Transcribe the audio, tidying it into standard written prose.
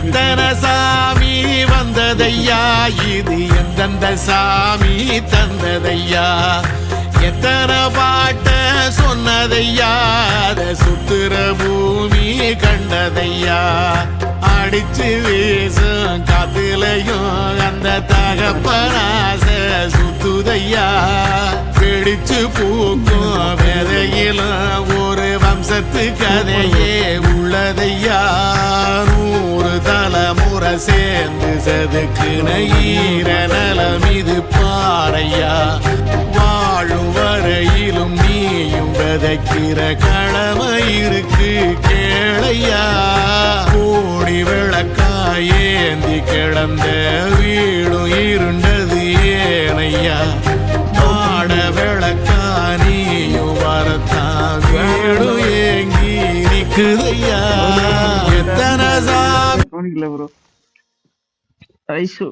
எத்தனை சாமி வந்ததையா, இது எந்தெந்த சாமி தந்ததையா, எத்தனை பாட்ட சொன்னதையா, அத சுத்துற பூமி கண்டதையா, அடிச்சு வீசும் காத்துலையும் அந்த தகப்பனாச சுத்துதையா, பிடிச்சு பூக்கும் விதையிலும் ஒரு வம்சத்து கதையே உள்ளதையா, 100 தலைமுறை சேர்ந்து செதுக்குன ஈர நலம் இது பாறையா, வாழும் வரையிலும் நீயும் விதைக்கிற கடமை இருக்கு கேளையா, கோடி விளக்காயேந்தி கிடந்த வீடும் இருண்டது ஏனையா, மாட விளக்கா நீயும் வரத்தான் வீடும் ஏங்கி நிக்குதையா, எத்தனை சாமி ப்ரோ ஐசு